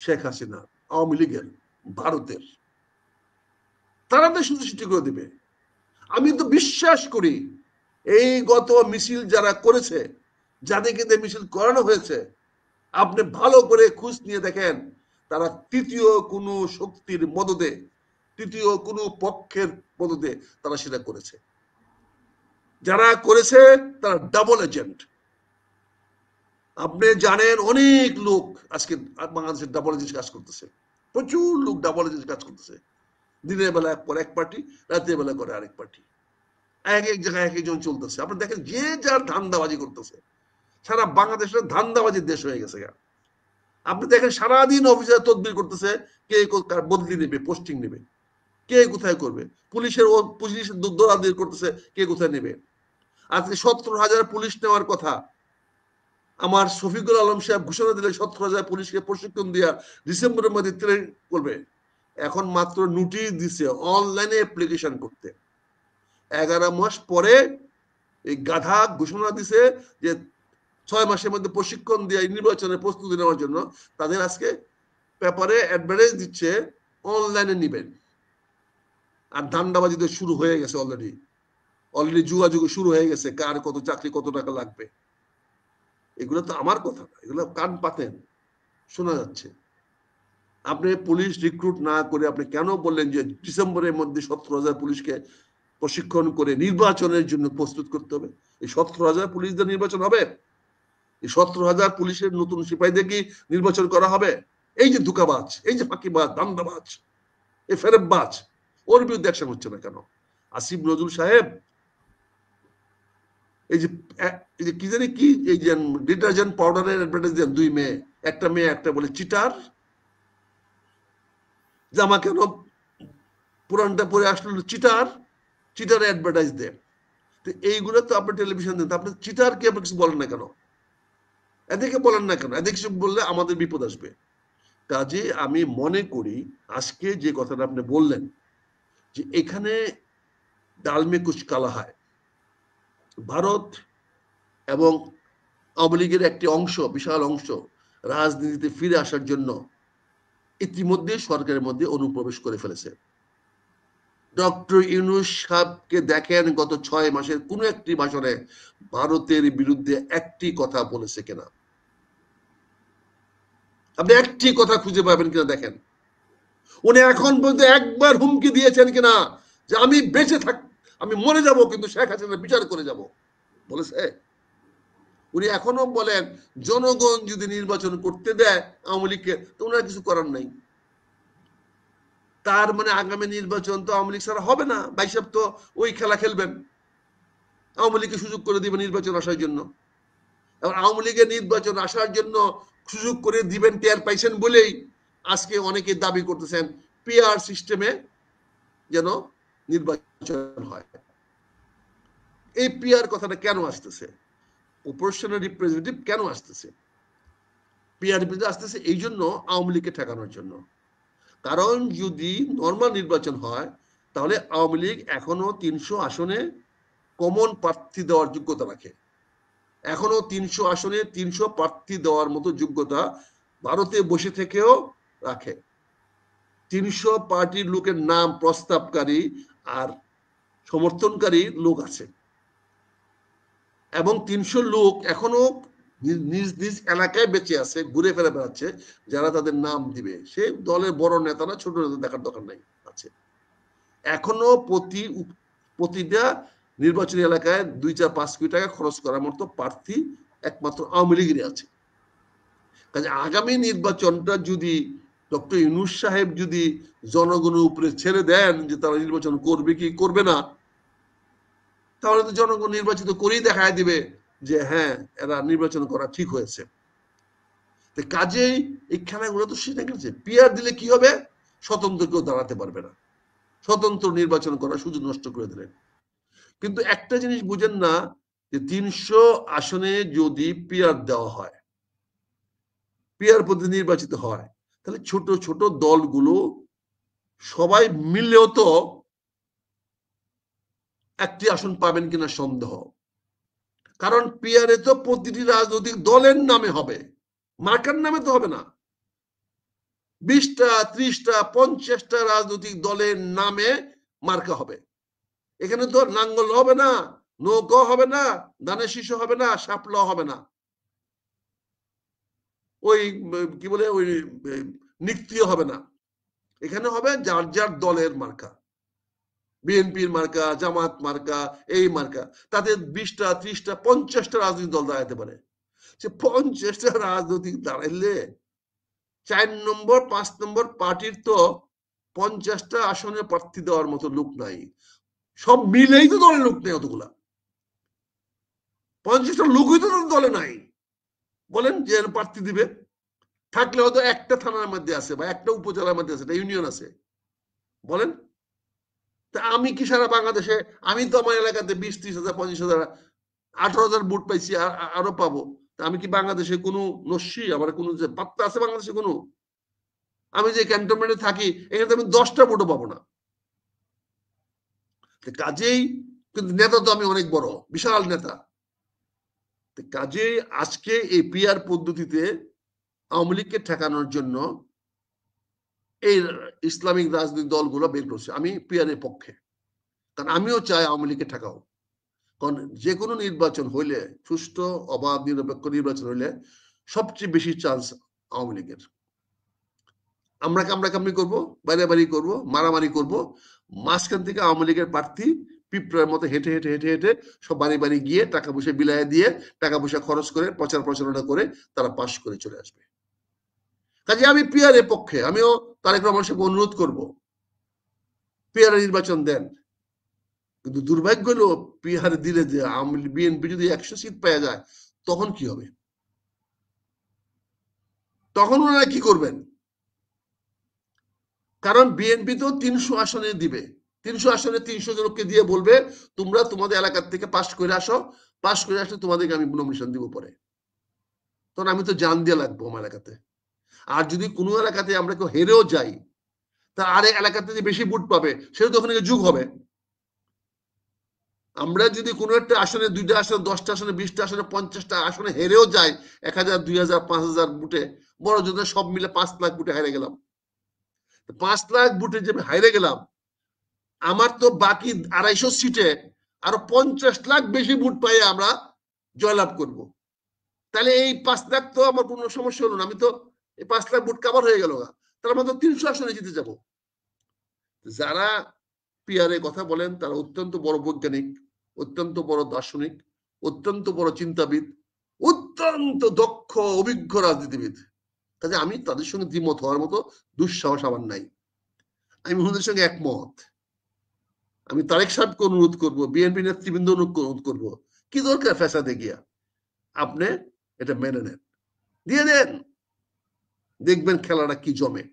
শেখ হাসিনা, আওয়ামী লীগের, ভারতের, তারা দেশ সৃষ্টি করে দেবে। আমি তো বিশ্বাস করি এই গত মিছিল যারা করেছে, যাদেরকে দিয়ে মিছিল করানো হয়েছে, আপনি ভালো করে খোঁজ নিয়ে দেখেন তারা তৃতীয় কোনো শক্তির মদদে, তৃতীয় কোনো পক্ষের মদদে তারা সেটা করেছে। যারা করেছে তারা ডাবল এজেন্ট। আপনি জানেন অনেক লোক আজকে বাংলাদেশের ডাবল এজেন্ট কাজ করতেছে, প্রচুর লোক ডাবল এজেন্ট কাজ করতেছে। দিনের বেলা করে এক পার্টি, রাতের বেলা করে আরেক পার্টি, এক এক জায়গায় এক একজন চলতেছে। আপনি দেখেন যে যার ধান্দাবাজি করতেছে। সারা বাংলাদেশের ধান্দাবাজির দেশ হয়ে গেছে। আপনি দেখেন সারাদিন অফিসার তদবির করতেছে, কে বদলি নেবে, পোস্টিং নেবে, কে কোথায় করবে, পুলিশের দৌড়াদৌড়ি করতেছে, কে কোথায় নেবে। আজকে 17,000 পুলিশ নেওয়ার কথা, আমার শফিকুল আলম সাহেব ঘোষণা দিলে 17,000 পুলিশকে প্রশিক্ষণ দিয়া ডিসেম্বরের মধ্যে ট্রেন করবে। এখন মাত্র নোটিশ দিছে অনলাইনে অ্যাপ্লিকেশন করতে। 11 মাস পরে এই গাধা ঘোষণা দিছে যে 6 মাসের মধ্যে প্রশিক্ষণ দিয়ে নির্বাচনের প্রস্তুতি নেওয়ার জন্য তাদের আজকে পেপারে অ্যাডভার্টাইজ দিচ্ছে অনলাইনে নিবেন। আর ধান্দাবাজি তো শুরু হয়ে গেছে অলরেডি যুগাযুগ শুরু হয়ে গেছে, কার কত চাকরি কত টাকা লাগবে। এগুলো তো আমার কথা না, এগুলো কান পাতেন শোনা যাচ্ছে। আপনি পুলিশ রিক্রুট না করে আপনি কেন বললেন যে ডিসেম্বরের মধ্যে 17,000 পুলিশকে প্রশিক্ষণ করে নির্বাচনের জন্য প্রস্তুত করতে হবে? এই 17,000 পুলিশদের নির্বাচন হবে? এই 17,000 পুলিশের নতুন সিপাহীদের কি নির্বাচন করা হবে? এই যে ধোঁকাবাজ, এই যে ফাঁকিবাজ, দান্দাবাজ, এই ফেরেববাজ, ওর বিরুদ্ধে অ্যাকশন হচ্ছে না কেন? আসিফ নজরুল সাহেব, এই যে কি জানি কি, এই যে ডিটারজেন্ট পাউডারের অ্যাডভার্টাইজ দেন 2 মেয়ে, একটা মেয়ে একটা বলে চিটার, জামা কেন পুরানটা পরে আসলো চিটার, চিটার অ্যাডভার্টাইজ দেন। তো এইগুলো তো আপনি টেলিভিশন দেন, আপনি চিটারকে আপনি কিছু বলেন না কেন? এদেরকে বলেন না কেন? এদের কিছু বললে আমাদের বিপদ আসবে। কাজে আমি মনে করি আজকে যে কথাটা আপনি বললেন যে এখানে ডালমে কুচ কালা হয়, ভারত এবং আওয়ামী লীগের একটি অংশ, বিশাল অংশ রাজনীতিতে ফিরে আসার জন্য ইতিমধ্যে সরকারের মধ্যে অনুপ্রবেশ করে ফেলেছে। ডক্টর ইউনূস সাহেবকে দেখেন গত 6 মাসের কোন একটি ভাষণে ভারতের বিরুদ্ধে একটি কথা বলেছে কিনা? আপনি একটি কথা খুঁজে পাবেন কিনা দেখেন। উনি এখন পর্যন্ত একবার হুমকি দিয়েছেন কিনা যে আমি বেঁচে থাক, আমি মরে যাব কিন্তু শেখ হাসিনা বিচার করে যাব? বলেছে? উনি এখনো বলেন জনগণ যদি নির্বাচন করতে দেয় আওয়ামী লীগকে, তো ওনার কিছু করার নাই। তার মানে আগামী নির্বাচন তো আওয়ামী লীগ ছাড়া হবে না। ভাই সাহেব তো ওই খেলা খেলবেন, আওয়ামী লীগকে সুযোগ করে দিবেন নির্বাচন আসার জন্য। এবার আওয়ামী লীগের নির্বাচন আসার জন্য সুযোগ করে দিবেন টের পাইছেন বলেই আজকে অনেকে দাবি করতেছেন পিআর সিস্টেমে যেন নির্বাচন হয়। এই পিআর কথাটা কেন আসতেছে? প্রপোর্শনাল রিপ্রেজেন্টেটিভ কেন আসতেছে? পিআর রিপ্রেজেন্টেটিভ আসতেছে এই জন্য আওয়ামী লীগকে ঠেকানোর জন্য। কারণ যদি নর্মাল নির্বাচন হয় তাহলে আওয়ামী লীগ এখনো 300 আসনে কমন প্রার্থী দেওয়ার যোগ্যতা রাখে। এখনো 300 আসনে 300 প্রার্থী দেওয়ার মতো যোগ্যতা ভারতে বসে থেকেও রাখে। 300 পার্টির লোকের নাম প্রস্তাবকারী আর সমর্থনকারী লোক আছে, এবং 300 লোক এখনো নিজ নিজ এলাকায় বেঁচে আছে, ঘুরে ফেরে বেড়াচ্ছে, যারা তাদের নাম দিবে। সে দলের বড় নেতা না ছোট নেতা দেখার দরকার নাই, আছে। এখনো প্রতিটা নির্বাচনী এলাকায় 2-4-5 কোটি টাকা খরচ করার মতো প্রার্থী একমাত্র আওয়ামী লীগেরই আছে। কাজে আগামী নির্বাচনটা যদি ডক্টর ইউনূস সাহেব যদি জনগণের উপরে ছেড়ে দেন যে তারা নির্বাচন করবে কি করবে না, তাহলে তো জনগণ নির্বাচিত করেই দেখায় দিবে যে হ্যাঁ এরা নির্বাচন করা ঠিক হয়েছে। কাজেই এই খেলাগুলো তো সেটা গেছে। পিআর দিলে কি হবে? স্বতন্ত্র কেউ দাঁড়াতে পারবে না, স্বতন্ত্র নির্বাচন করার সুযোগ নষ্ট করে দিলেন। কিন্তু একটা জিনিস বুঝেন না যে 300 আসনে যদি পিআর দেওয়া হয়, পিআর পদ্ধতি নির্বাচিত হয়, তাহলে ছোট ছোট দলগুলো সবাই মিললেও তো একটি আসন পাবেন কিনা সন্দেহ। কারণ পিআরে তো প্রতিটি রাজনৈতিক দলের নামে হবে, মার্কার নামে তো হবে না। 20টা 30টা 50টা রাজনৈতিক দলের নামে মার্কা হবে। এখানে তো নাঙ্গল হবে না, নৌকা হবে না, ধানের শীষ হবে না, শাপলা হবে না, ওই কি বলে ওই নিক্রিয় হবে না। এখানে হবে যার যার দলের মার্কা, বিএনপির মার্কা, জামাত মার্কা, এই মার্কা। তাদের 20টা 30টা 50টা রাজনৈতিক দল দাঁড়াতে পারে। সে 50টা রাজনৈতিক দাঁড়াইলে 4 নম্বর 5 নম্বর পার্টির তো 50টা আসনে প্রার্থী দেওয়ার মতো লোক নাই। সব মিলেই তো দলের লোক নেই অতগুলা, 50টা লোকই তো দলে নাই। বলেন যে প্রার্থী দিবে, থাকলে হয়তো একটা থানার মধ্যে আছে বা একটা উপজেলার মধ্যে আছে, একটা ইউনিয়ন আছে। বলেন, তা আমি কি সারা বাংলাদেশে, আমি তো আমার এলাকাতে 20-30 হাজার 25 হাজার 18 হাজার ভোট পাইছি, আরো পাবো। তা আমি কি বাংলাদেশে কোনো নস্যি, আমার কোনো যে পাত্তা আছে বাংলাদেশে কোনো? আমি যে ক্যান্টনমেন্টে থাকি এখানে আমি 10টা ভোটও পাবো না। কাজেই কিন্তু নেতা তো আমি অনেক বড়, বিশাল নেতা। কাজেই আজকে এই পিআর পদ্ধতিতে আওয়ামী লীগকে ঠেকানোর জন্য এই ইসলামিক রাজনৈতিক দলগুলো বের করছে। আমি পিআর এর পক্ষে, কারণ আমিও চাই আওয়ামী লীগকে ঠেকাও। কারণ যে কোনো নির্বাচন হইলে, সুষ্ঠু অবাধ নিরপেক্ষ নির্বাচন হইলে সবচেয়ে বেশি চান্স আওয়ামী লীগের। আমরা কামড়াকামড়ি করবো, বাড়াবাড়ি করবো, মারামারি করবো, মাঝখান থেকে আওয়ামী লীগের প্রার্থী পিঁপড়ার মতো হেঁটে হেঁটে হেঁটে হেঁটে সব বাড়ি বাড়ি গিয়ে টাকা পয়সা বিলায় দিয়ে, টাকা পয়সা খরচ করে, প্রচার প্রচারণা করে তারা পাশ করে চলে আসবে। কাজে আমি পিআর এর পক্ষে, আমিও তারেক রহমানের সঙ্গে অনুরোধ করবো পিআর নির্বাচন দেন। কিন্তু দুর্ভাগ্য হলো পিআর দিলে যে বিএনপি যদি 100 সিট পাওয়া যায় তখন কি হবে? তখন ওনারা কি করবেন? কারণ বিএনপি তো 300 আসনে দিবে, 300 আসনে 300 জনকে দিয়ে বলবে তোমরা তোমাদের এলাকার থেকে পাশ করে আসো, পাশ করে আসলে তোমাদেরকে আমি নমিনেশন দিব পরে। তখন আমি তো জান দিয়ে লাগবো আমার এলাকাতে। আর যদি কোনো এলাকাতে আমরা কেউ হেরেও যাই, তা আরেক এলাকাতে যে বেশি ভোট পাবে সেটা তো ওখানে যুগ হবে। আমরা যদি কোনো একটা আসনে, 2টা আসনে, 10টা আসনে, 20টা আসনে, 50টা আসনে হেরেও যাই 1000 2000 5000 ভোটে, বড় জন্য সব মিলে 5 লাখ ভোটে হেরে গেলাম। 5 লাখ ভোটে যে হেরে গেলাম, আমার তো বাকি 250 সিটে আরো 50 লাখ বেশি ভোট পাই আমরা জয়লাভ করব। তাহলে এই 5 লাখ তো আমার কোনো সমস্যা হলো না, আমি তো এই 5 লাখ ভোট কভার হয়ে গেল। তার মানে 300 আসনে জিতে যাব। যারা পিআর এর কথা বলেন তারা অত্যন্ত বড় বৈজ্ঞানিক, অত্যন্ত বড় দার্শনিক, অত্যন্ত বড় চিন্তাবিদ, অত্যন্ত দক্ষ অভিজ্ঞ রাজনীতিবিদ। কাজে আমি তাদের সঙ্গে দ্বিমত হওয়ার মতো দুঃসাহস আমার নাই। আমি ওনাদের সঙ্গে একমত। আমি তারেক সাহেবকে অনুরোধ করবো, বিএনপি নেতৃবৃন্দ অনুরোধ করবো, কি দরকার ফ্যাসাদে গিয়া, আপনি এটা মেনে নেন, দিয়ে দেন, দেখবেন খেলাটা কি জমে।